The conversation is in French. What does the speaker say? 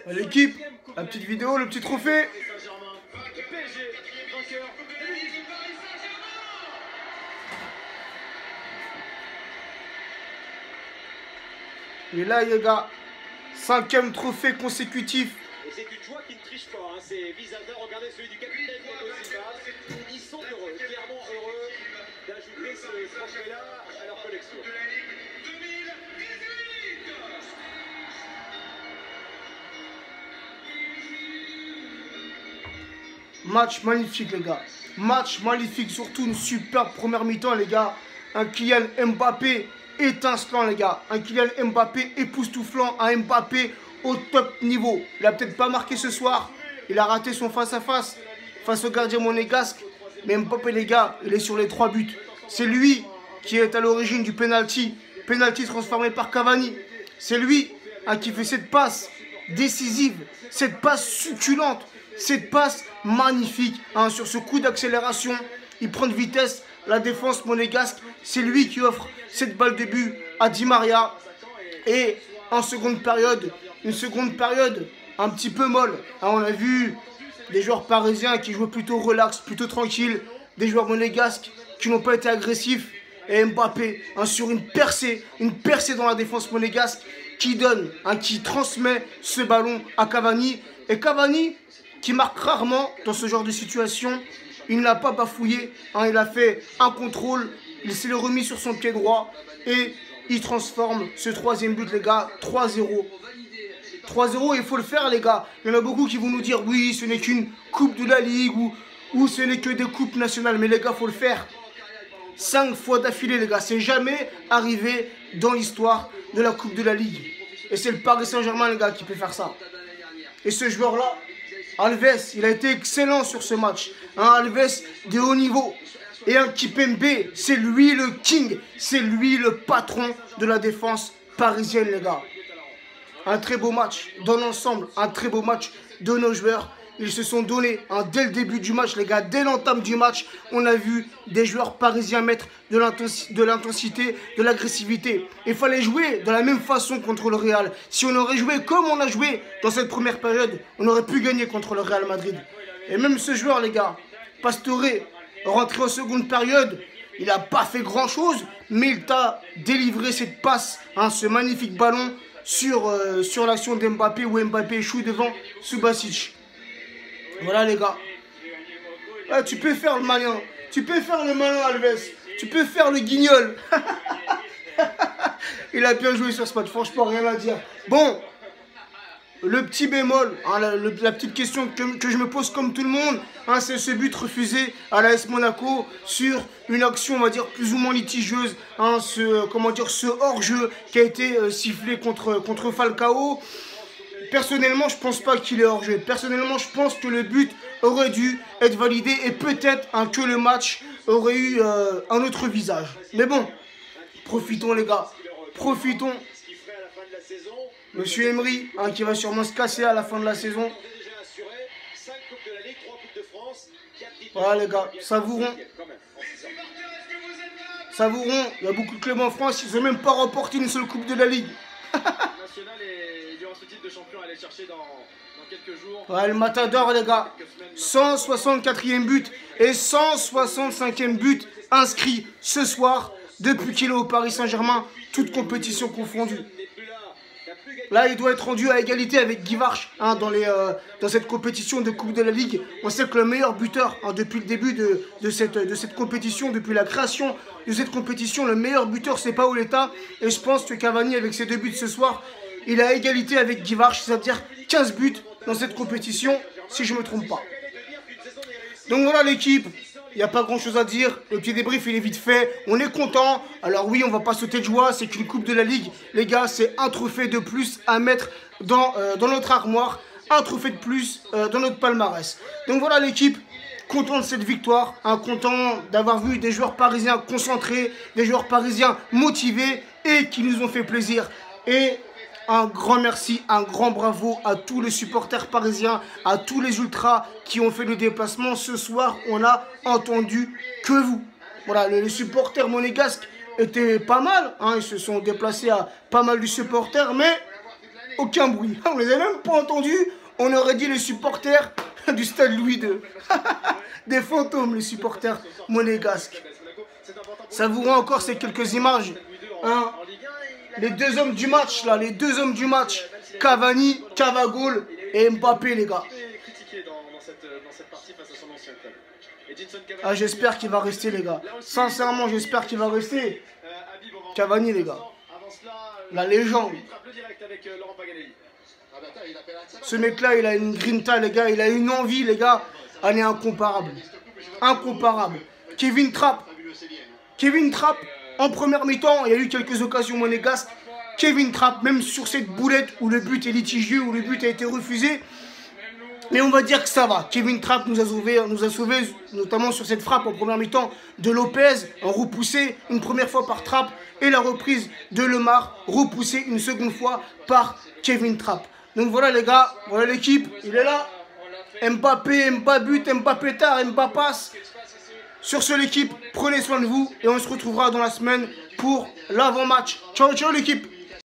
L'équipe, la petite vidéo, le petit trophée. Et là, les gars, 5e trophée consécutif. Et c'est une joie qui ne triche pas, hein. C'est Vizalda, regardez celui du capitaine Thiago Silva. Ils sont heureux, clairement heureux d'ajouter ce trophée-là à leur collection. Match magnifique, les gars. Match magnifique, surtout une superbe première mi-temps, les gars. Un Kylian Mbappé étincelant, les gars. Un Kylian Mbappé époustouflant, un Mbappé au top niveau. Il n'a peut-être pas marqué ce soir. Il a raté son face-à-face face au gardien monégasque. Mais Mbappé, les gars, il est sur les 3 buts. C'est lui qui est à l'origine du penalty. Penalty transformé par Cavani. C'est lui qui fait cette passe décisive, cette passe succulente, cette passe magnifique sur ce coup d'accélération. Il prend de vitesse la défense monégasque. C'est lui qui offre cette balle de but à Di Maria. Et en seconde période, une seconde période un petit peu molle. On a vu des joueurs parisiens qui jouaient plutôt relax, plutôt tranquille. Des joueurs monégasques qui n'ont pas été agressifs. Et Mbappé sur une percée dans la défense monégasque qui donne, qui transmet ce ballon à Cavani. Et Cavani, qui marque rarement dans ce genre de situation, il ne l'a pas bafouillé. Il a fait un contrôle, il s'est remis sur son pied droit et il transforme ce 3e but, les gars. 3-0. 3-0, il faut le faire, les gars. Il y en a beaucoup qui vont nous dire oui, ce n'est qu'une coupe de la Ligue ou ce n'est que des coupes nationales. Mais les gars, il faut le faire. 5 fois d'affilée, les gars. C'est jamais arrivé dans l'histoire de la Coupe de la Ligue. Et c'est le Paris Saint-Germain, les gars, qui peut faire ça. Et ce joueur-là, Alves, il a été excellent sur ce match. Alves de haut niveau. Et un Kipembe, c'est lui le king. C'est lui le patron de la défense parisienne, les gars. Un très beau match dans l'ensemble. Un très beau match de nos joueurs. Ils se sont donnés dès le début du match, les gars. Dès l'entame du match, on a vu des joueurs parisiens mettre de l'intensité, de l'agressivité. Il fallait jouer de la même façon contre le Real. Si on aurait joué comme on a joué dans cette première période, on aurait pu gagner contre le Real Madrid. Et même ce joueur, les gars, Pastore, rentré en seconde période, il n'a pas fait grand-chose, mais il t'a délivré cette passe, ce magnifique ballon sur l'action d'Mbappé, où Mbappé échoue devant Subasic. Voilà, les gars. Tu peux faire le malin. Tu peux faire le malin, Alves. Tu peux faire le guignol. Il a bien joué sur ce match. Franchement, rien à dire. Bon, le petit bémol, la petite question que je me pose comme tout le monde, c'est ce but refusé à l'AS Monaco sur une action, on va dire, plus ou moins litigieuse. Ce hors-jeu qui a été sifflé contre Falcao. Personnellement, je pense pas qu'il est hors jeu. Personnellement, je pense que le but aurait dû être validé et peut-être que le match aurait eu un autre visage. Mais bon, profitons, les gars. Profitons. Monsieur Emery, qui va sûrement se casser à la fin de la saison. Voilà, les gars, savourons. Savourons. Il y a beaucoup de clubs en France, ils n'ont même pas remporté une seule coupe de la Ligue. Ce titre de champion à aller chercher dans quelques jours. Ouais, le Matador, les gars. 164e but et 165e but inscrit ce soir depuis qu'il est au Paris Saint-Germain, toutes compétitions confondues. Là, il doit être rendu à égalité avec Guy Varch dans cette compétition de Coupe de la Ligue. On sait que le meilleur buteur depuis le début de cette compétition, depuis la création de cette compétition, le meilleur buteur, c'est Paoletta. Et je pense que Cavani, avec ses 2 buts ce soir, il a égalité avec Guy Varch, c'est-à-dire 15 buts dans cette compétition, si je ne me trompe pas. Donc voilà, l'équipe, il n'y a pas grand-chose à dire. Le petit débrief, il est vite fait. On est content. Alors oui, on ne va pas sauter de joie. C'est qu'une Coupe de la Ligue. Les gars, c'est un trophée de plus à mettre dans notre armoire. Un trophée de plus dans notre palmarès. Donc voilà, l'équipe. Content de cette victoire. Content d'avoir vu des joueurs parisiens concentrés, des joueurs parisiens motivés et qui nous ont fait plaisir. Et un grand merci, un grand bravo à tous les supporters parisiens, à tous les ultras qui ont fait le déplacement. Ce soir, on n'a entendu que vous. Voilà, les supporters monégasques étaient pas mal. Ils se sont déplacés à pas mal de supporters, mais aucun bruit. On les a même pas entendus. On aurait dit les supporters du stade Louis II. Des fantômes, les supporters monégasques. Savourez encore ces quelques images. Hein. Les deux hommes du match, là, les deux hommes du match. Cavani, Cavagol et Mbappé, les gars. Ah, j'espère qu'il va rester, les gars. Sincèrement, j'espère qu'il va rester. Cavani, les gars. La légende. Ce mec-là, il a une grinta, les gars. Il a une envie, les gars. Elle est incomparable. Incomparable. Kevin Trapp, en première mi-temps, il y a eu quelques occasions monégasques. Kevin Trapp, même sur cette boulette où le but est litigieux, où le but a été refusé. Mais on va dire que ça va. Kevin Trapp nous a sauvé, notamment sur cette frappe en première mi-temps de Lopez, en repoussé une première fois par Trapp, et la reprise de Lemar, repoussée une seconde fois par Kevin Trapp. Donc voilà les gars, voilà l'équipe, il est là. Mbappé, Mbabut, Mbappé tard, Mbappasse. Sur ce l'équipe, prenez soin de vous et on se retrouvera dans la semaine pour l'avant-match. Ciao, ciao l'équipe.